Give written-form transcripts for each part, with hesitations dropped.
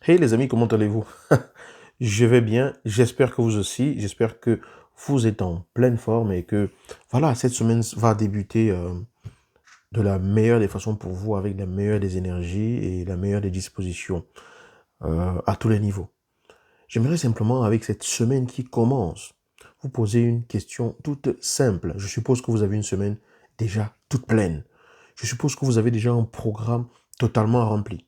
Hey les amis, comment allez-vous? Je vais bien, j'espère que vous aussi, j'espère que vous êtes en pleine forme et que voilà, cette semaine va débuter de la meilleure des façons pour vous, avec la meilleure des énergies et la meilleure des dispositions à tous les niveaux. J'aimerais simplement, avec cette semaine qui commence, vous poser une question toute simple. Je suppose que vous avez une semaine déjà toute pleine. Je suppose que vous avez déjà un programme totalement rempli.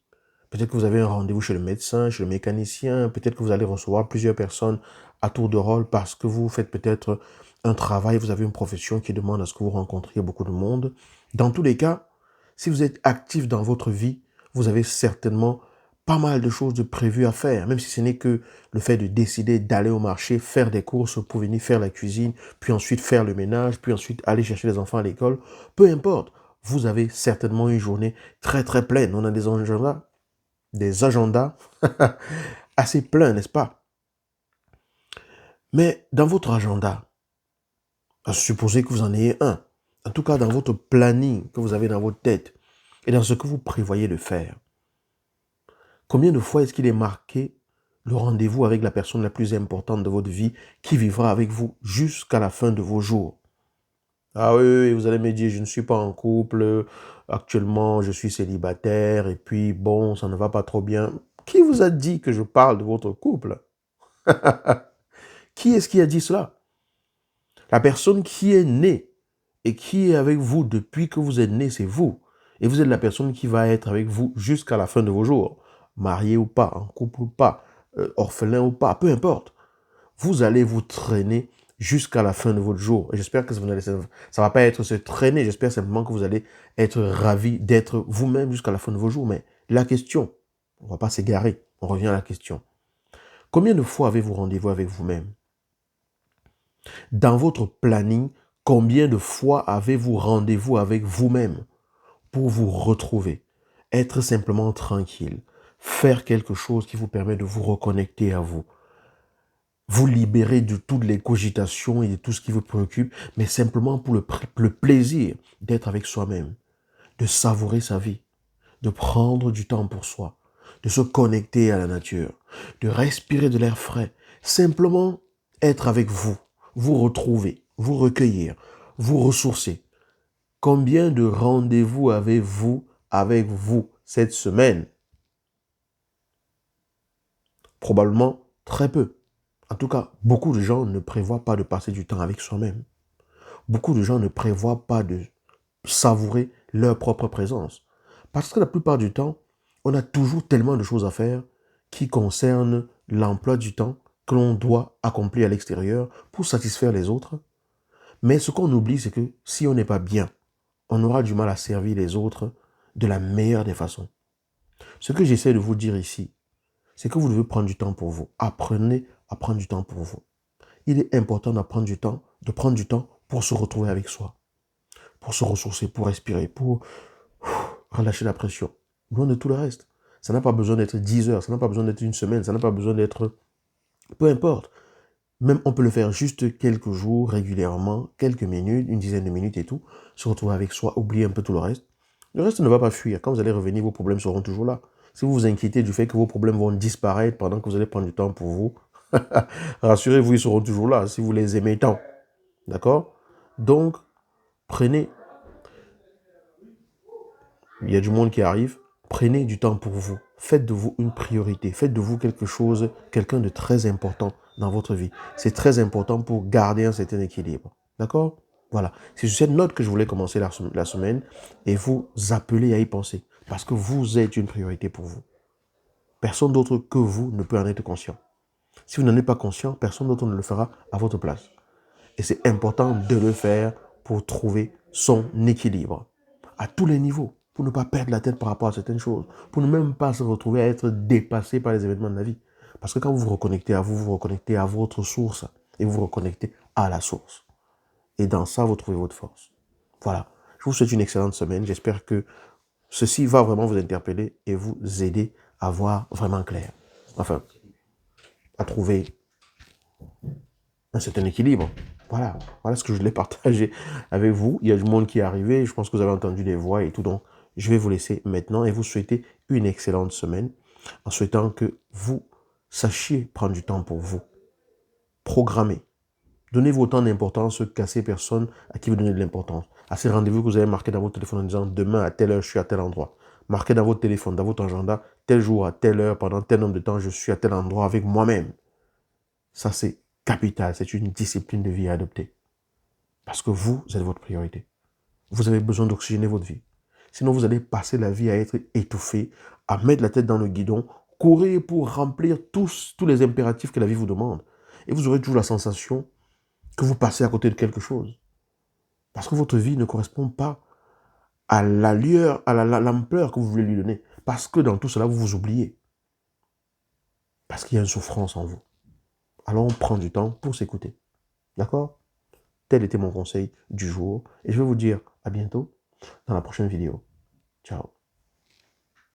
Peut-être que vous avez un rendez-vous chez le médecin, chez le mécanicien, peut-être que vous allez recevoir plusieurs personnes à tour de rôle parce que vous faites peut-être un travail, vous avez une profession qui demande à ce que vous rencontriez beaucoup de monde. Dans tous les cas, si vous êtes actif dans votre vie, vous avez certainement pas mal de choses de prévues à faire, même si ce n'est que le fait de décider d'aller au marché, faire des courses pour venir faire la cuisine, puis ensuite faire le ménage, puis ensuite aller chercher les enfants à l'école. Peu importe, vous avez certainement une journée très très pleine. On a des agendas assez pleins, n'est-ce pas? Mais dans votre agenda, à supposer que vous en ayez un, en tout cas dans votre planning que vous avez dans votre tête et dans ce que vous prévoyez de faire, combien de fois est-ce qu'il est marqué le rendez-vous avec la personne la plus importante de votre vie qui vivra avec vous jusqu'à la fin de vos jours? Ah oui, oui, oui, vous allez me dire, je ne suis pas en couple, actuellement je suis célibataire et puis bon, ça ne va pas trop bien. Qui vous a dit que je parle de votre couple? Qui est-ce qui a dit cela? La personne qui est née et qui est avec vous depuis que vous êtes né, c'est vous. Et vous êtes la personne qui va être avec vous jusqu'à la fin de vos jours. Marié ou pas, en couple ou pas, orphelin ou pas, peu importe. Vous allez vous traîner jusqu'à la fin de votre jour. Et j'espère que ça ne va pas être se traîner. J'espère simplement que vous allez être ravi d'être vous-même jusqu'à la fin de vos jours. Mais la question, on ne va pas s'égarer. On revient à la question. Combien de fois avez-vous rendez-vous avec vous-même? Dans votre planning, combien de fois avez-vous rendez-vous avec vous-même pour vous retrouver, être simplement tranquille, faire quelque chose qui vous permet de vous reconnecter à vous, vous libérer de toutes les cogitations et de tout ce qui vous préoccupe, mais simplement pour le plaisir d'être avec soi-même, de savourer sa vie, de prendre du temps pour soi, de se connecter à la nature, de respirer de l'air frais, simplement être avec vous, vous retrouver, vous recueillir, vous ressourcer. Combien de rendez-vous avez-vous avec vous cette semaine? Probablement très peu. En tout cas, beaucoup de gens ne prévoient pas de passer du temps avec soi-même. Beaucoup de gens ne prévoient pas de savourer leur propre présence. Parce que la plupart du temps, on a toujours tellement de choses à faire qui concernent l'emploi du temps que l'on doit accomplir à l'extérieur pour satisfaire les autres. Mais ce qu'on oublie, c'est que si on n'est pas bien, on aura du mal à servir les autres de la meilleure des façons. Ce que j'essaie de vous dire ici, c'est que vous devez prendre du temps pour vous. Apprenez à prendre du temps pour vous. Il est important d'apprendre du temps, de prendre du temps pour se retrouver avec soi, pour se ressourcer, pour respirer, pour relâcher la pression. Loin de tout le reste. Ça n'a pas besoin d'être 10 heures, ça n'a pas besoin d'être une semaine, ça n'a pas besoin d'être... Peu importe. Même on peut le faire juste quelques jours, régulièrement, quelques minutes, une dizaine de minutes et tout. Se retrouver avec soi, oublier un peu tout le reste. Le reste ne va pas fuir. Quand vous allez revenir, vos problèmes seront toujours là. Si vous vous inquiétez du fait que vos problèmes vont disparaître pendant que vous allez prendre du temps pour vous, rassurez-vous, ils seront toujours là si vous les aimez tant. D'accord? Donc, prenez, il y a du monde qui arrive, prenez du temps pour vous. Faites de vous une priorité. Faites de vous quelque chose, quelqu'un de très important dans votre vie. C'est très important pour garder un certain équilibre. D'accord? Voilà. C'est sur cette note que je voulais commencer la semaine et vous appeler à y penser. Parce que vous êtes une priorité pour vous. Personne d'autre que vous ne peut en être conscient. Si vous n'en êtes pas conscient, personne d'autre ne le fera à votre place. Et c'est important de le faire pour trouver son équilibre à tous les niveaux, pour ne pas perdre la tête par rapport à certaines choses, pour ne même pas se retrouver à être dépassé par les événements de la vie. Parce que quand vous vous reconnectez à vous, vous reconnectez à votre source et vous vous reconnectez à la source. Et dans ça, vous trouvez votre force. Voilà. Je vous souhaite une excellente semaine. J'espère que ceci va vraiment vous interpeller et vous aider à voir vraiment clair. Enfin, à trouver un certain équilibre. Voilà, voilà ce que je voulais partager avec vous. Il y a du monde qui est arrivé, je pense que vous avez entendu des voix et tout, donc je vais vous laisser maintenant et vous souhaiter une excellente semaine. en souhaitant que vous sachiez prendre du temps pour vous. Programmez. Donnez vos temps d'importance qu'à ces personnes à qui vous donnez de l'importance. À ces rendez-vous que vous avez marqués dans votre téléphone en disant demain à telle heure, je suis à tel endroit. Marquez dans votre téléphone, dans votre agenda, tel jour, à telle heure, pendant tel nombre de temps, je suis à tel endroit avec moi-même. Ça, c'est capital. C'est une discipline de vie à adopter. Parce que vous êtes votre priorité. Vous avez besoin d'oxygéner votre vie. Sinon, vous allez passer la vie à être étouffé, à mettre la tête dans le guidon, courir pour remplir tous les impératifs que la vie vous demande. Et vous aurez toujours la sensation que vous passez à côté de quelque chose. Parce que votre vie ne correspond pas à l'allure, à l'ampleur que vous voulez lui donner. Parce que dans tout cela, vous vous oubliez. Parce qu'il y a une souffrance en vous. Alors on prend du temps pour s'écouter. D'accord? Tel était mon conseil du jour. Et je vais vous dire à bientôt dans la prochaine vidéo. Ciao.